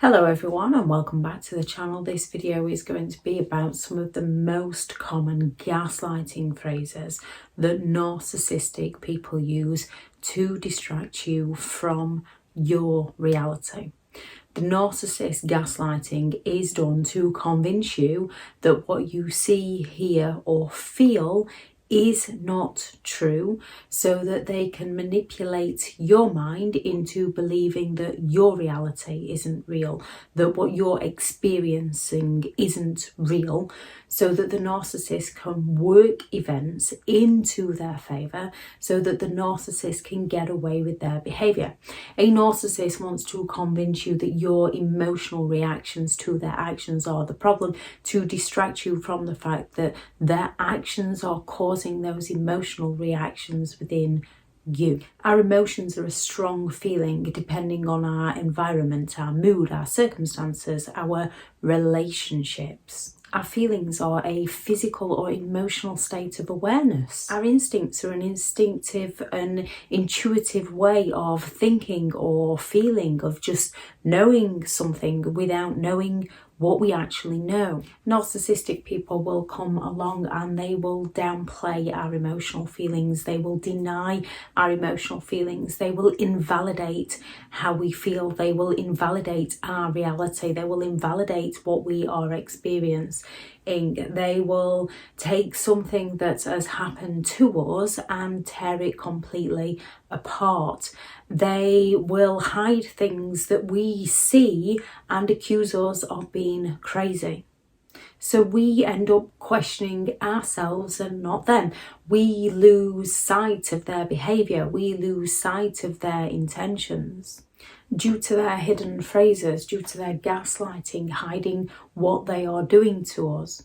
Hello everyone and welcome back to the channel. This video is going to be about some of the most common gaslighting phrases that narcissistic people use to distract you from your reality. The narcissist gaslighting is done to convince you that what you see, hear or feel is not true, so that they can manipulate your mind into believing that your reality isn't real, that what you're experiencing isn't real, so that the narcissist can work events into their favour, so that the narcissist can get away with their behaviour. A narcissist wants to convince you that your emotional reactions to their actions are the problem, to distract you from the fact that their actions are causing those emotional reactions within you. Our emotions are a strong feeling depending on our environment, our mood, our circumstances, our relationships. Our feelings are a physical or emotional state of awareness. Our instincts are an instinctive and intuitive way of thinking or feeling, of just knowing something without knowing what we actually know. Narcissistic people will come along and they will downplay our emotional feelings. They will deny our emotional feelings. They will invalidate how we feel. They will invalidate our reality. They will invalidate what we are experiencing. They will take something that has happened to us and tear it completely apart. They will hide things that we see and accuse us of being crazy. So we end up questioning ourselves and not them. We lose sight of their behaviour. We lose sight of their intentions due to their hidden phrases, due to their gaslighting, hiding what they are doing to us.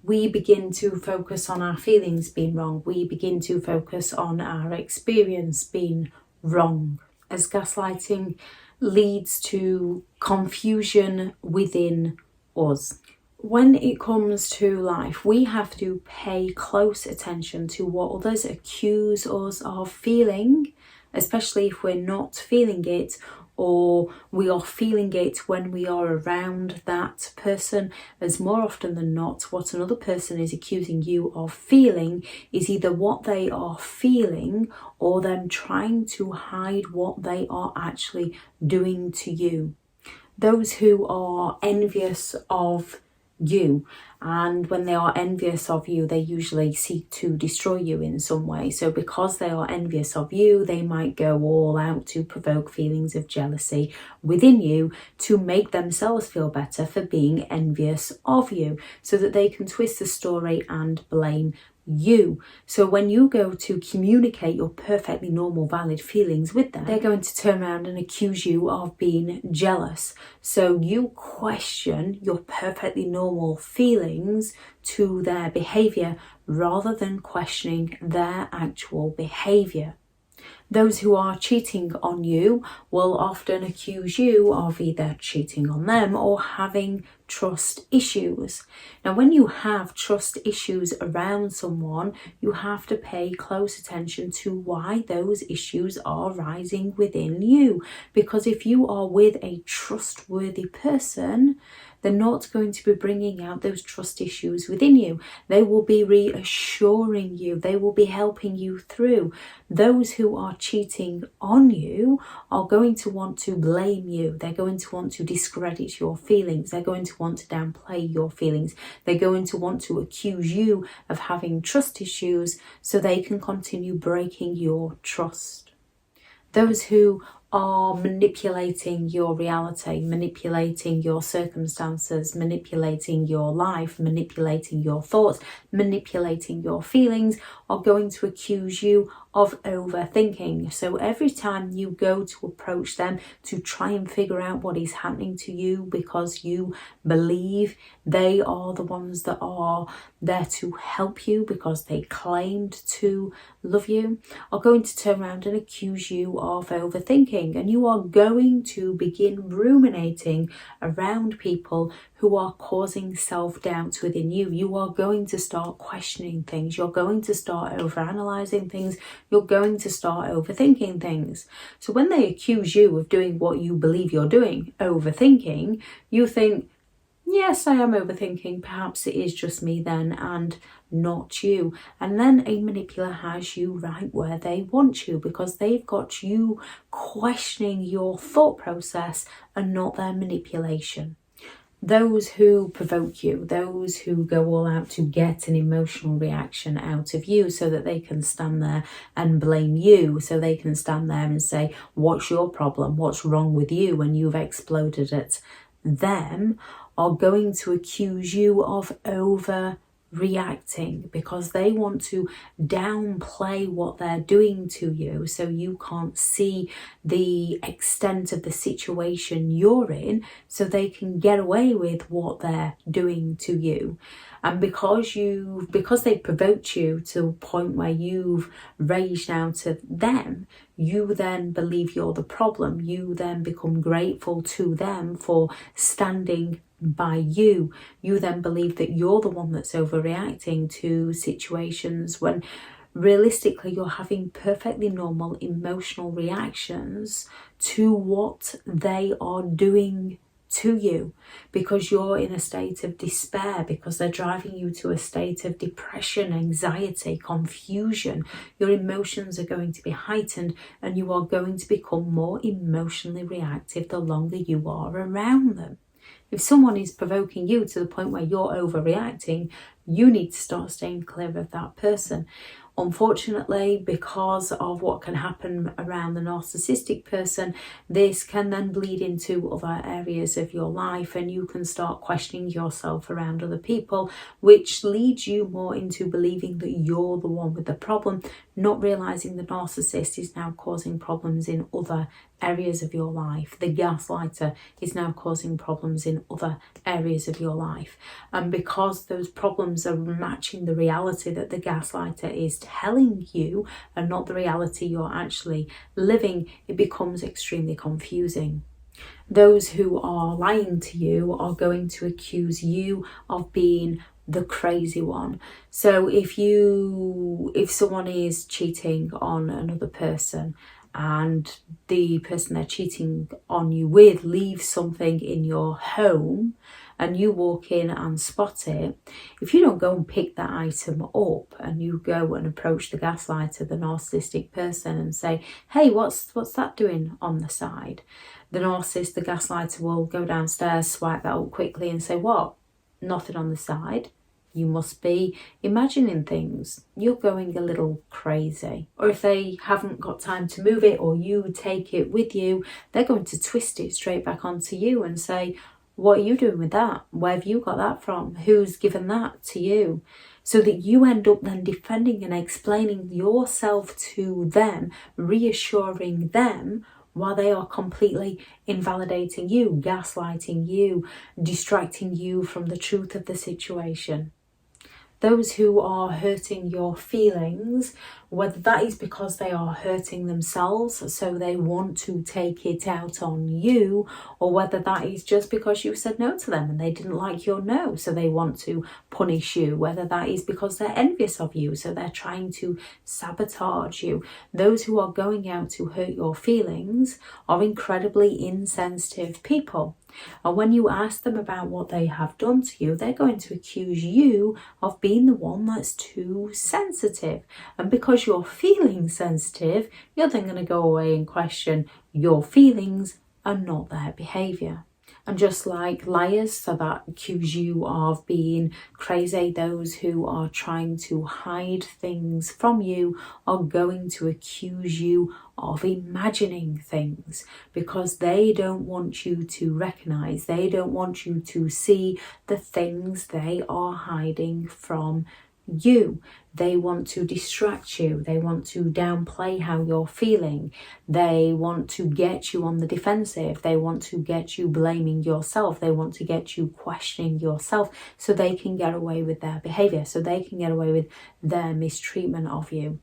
We begin to focus on our feelings being wrong. We begin to focus on our experience being wrong, as gaslighting leads to confusion within us. When it comes to life, we have to pay close attention to what others accuse us of feeling, especially if we're not feeling it, or we are feeling it when we are around that person, as more often than not, what another person is accusing you of feeling is either what they are feeling or them trying to hide what they are actually doing to you. Those who are envious of you, and when they are envious of you, they usually seek to destroy you in some way. So because they are envious of you, they might go all out to provoke feelings of jealousy within you to make themselves feel better for being envious of you, so that they can twist the story and blame you. So when you go to communicate your perfectly normal, valid feelings with them, they're going to turn around and accuse you of being jealous. So you question your perfectly normal feelings to their behaviour rather than questioning their actual behaviour. Those who are cheating on you will often accuse you of either cheating on them or having trust issues. Now, when you have trust issues around someone, you have to pay close attention to why those issues are rising within you. Because if you are with a trustworthy person, they're not going to be bringing out those trust issues within you. They will be reassuring you. They will be helping you through. Those who are cheating on you are going to want to blame you. They're going to want to discredit your feelings. They're going to want to downplay your feelings. They're going to want to accuse you of having trust issues so they can continue breaking your trust. Those who are manipulating your reality, manipulating your circumstances, manipulating your life, manipulating your thoughts, manipulating your feelings, are going to accuse you of overthinking. So every time you go to approach them to try and figure out what is happening to you, because you believe they are the ones that are there to help you because they claimed to love you, are going to turn around and accuse you of overthinking. overthinking, and you are going to begin ruminating around people who are causing self-doubt within you. You are going to start questioning things. You're going to start overanalyzing things. You're going to start overthinking things. So when they accuse you of doing what you believe you're doing, overthinking, you think, yes, I am overthinking. Perhaps it is just me then and not you. And then a manipulator has you right where they want you, because they've got you questioning your thought process and not their manipulation. Those who provoke you, those who go all out to get an emotional reaction out of you so that they can stand there and blame you, so they can stand there and say, what's your problem? What's wrong with you? When you've exploded at them, are going to accuse you of overreacting, because they want to downplay what they're doing to you so you can't see the extent of the situation you're in, so they can get away with what they're doing to you. And because they provoked you to a point where you've raged out at them, you then believe you're the problem. You then become grateful to them for standing by you. You then believe that you're the one that's overreacting to situations, when realistically you're having perfectly normal emotional reactions to what they are doing to you, because you're in a state of despair, because they're driving you to a state of depression, anxiety, confusion. Your emotions are going to be heightened, and you are going to become more emotionally reactive the longer you are around them. If someone is provoking you to the point where you're overreacting, you need to start staying clear of that person. Unfortunately, because of what can happen around the narcissistic person, this can then bleed into other areas of your life, and you can start questioning yourself around other people, which leads you more into believing that you're the one with the problem, not realizing the narcissist is now causing problems in other areas of your life. The gaslighter is now causing problems in other areas of your life. And because those problems are matching the reality that the gaslighter is telling you and not the reality you're actually living, it becomes extremely confusing. Those who are lying to you are going to accuse you of being the crazy one. So if someone is cheating on another person, and the person they're cheating on you with leaves something in your home, and you walk in and spot it, if you don't go and pick that item up and you go and approach the gaslighter, the narcissistic person, and say, hey, what's that doing on the side? The narcissist, the gaslighter, will go downstairs, swipe that up quickly and say, what? Nothing on the side. You must be imagining things. You're going a little crazy. Or if they haven't got time to move it, or you take it with you, they're going to twist it straight back onto you and say, what are you doing with that? Where have you got that from? Who's given that to you? So that you end up then defending and explaining yourself to them, reassuring them, while they are completely invalidating you, gaslighting you, distracting you from the truth of the situation. Those who are hurting your feelings, whether that is because they are hurting themselves, so they want to take it out on you, or whether that is just because you said no to them and they didn't like your no, so they want to punish you, whether that is because they're envious of you, so they're trying to sabotage you. Those who are going out to hurt your feelings are incredibly insensitive people. And when you ask them about what they have done to you, they're going to accuse you of being the one that's too sensitive. And because you're feeling sensitive, you're then going to go away and question your feelings and not their behaviour. And just like liars, so that accuse you of being crazy, those who are trying to hide things from you are going to accuse you of imagining things, because they don't want you to recognise, they don't want you to see the things they are hiding from you. They want to distract you. They want to downplay how you're feeling. They want to get you on the defensive. They want to get you blaming yourself. They want to get you questioning yourself, so they can get away with their behaviour, so they can get away with their mistreatment of you.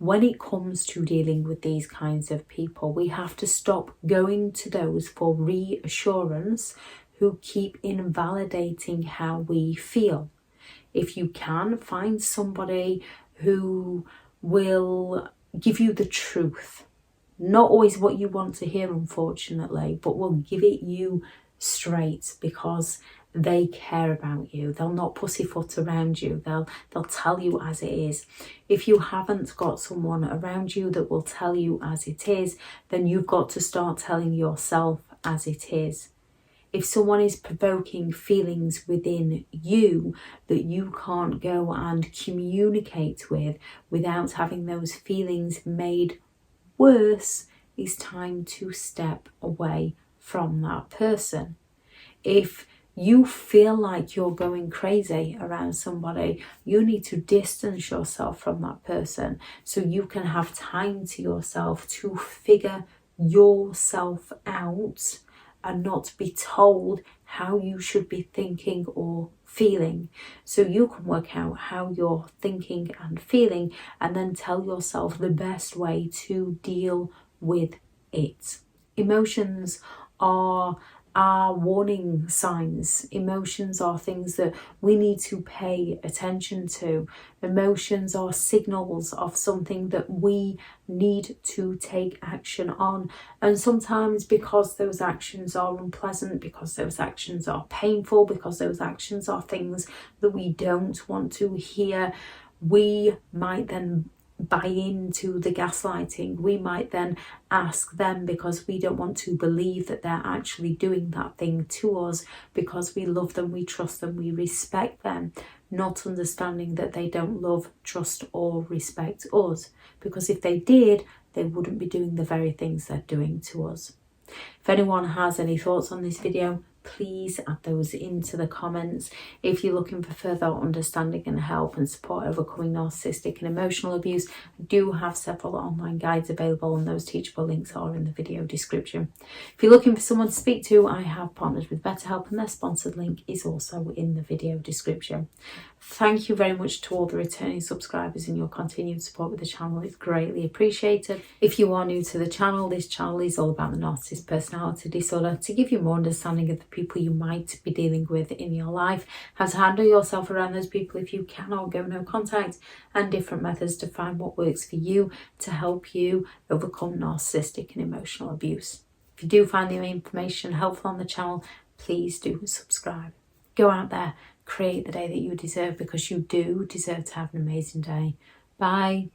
when it comes to dealing with these kinds of people, we have to stop going to those for reassurance who keep invalidating how we feel. If you can, find somebody who will give you the truth. Not always what you want to hear, unfortunately, but will give it you straight because they care about you. They'll not pussyfoot around you. They'll tell you as it is. If you haven't got someone around you that will tell you as it is, then you've got to start telling yourself as it is. If someone is provoking feelings within you that you can't go and communicate with without having those feelings made worse, it's time to step away from that person. If you feel like you're going crazy around somebody, you need to distance yourself from that person so you can have time to yourself to figure yourself out and not be told how you should be thinking or feeling. So you can work out how you're thinking and feeling and then tell yourself the best way to deal with it. Emotions are warning signs. Emotions are things that we need to pay attention to. Emotions are signals of something that we need to take action on. And sometimes because those actions are unpleasant, because those actions are painful, because those actions are things that we don't want to hear, we might then buy into the gaslighting. We might then ask them because we don't want to believe that they're actually doing that thing to us, because we love them, we trust them, we respect them, not understanding that they don't love, trust or respect us, because if they did, they wouldn't be doing the very things they're doing to us. If anyone has any thoughts on this video, please add those into the comments. If you're looking for further understanding and help and support overcoming narcissistic and emotional abuse, I do have several online guides available, and those teachable links are in the video description. If you're looking for someone to speak to, I have partnered with BetterHelp, and their sponsored link is also in the video description. Thank you very much to all the returning subscribers, and your continued support with the channel is greatly appreciated. If you are new to the channel, this channel is all about the narcissist personality disorder, to give you more understanding of the people you might be dealing with in your life, how to handle yourself around those people if you cannot go no contact, and different methods to find what works for you to help you overcome narcissistic and emotional abuse. If you do find the information helpful on the channel, please do subscribe. Go out there, create the day that you deserve, because you do deserve to have an amazing day. Bye.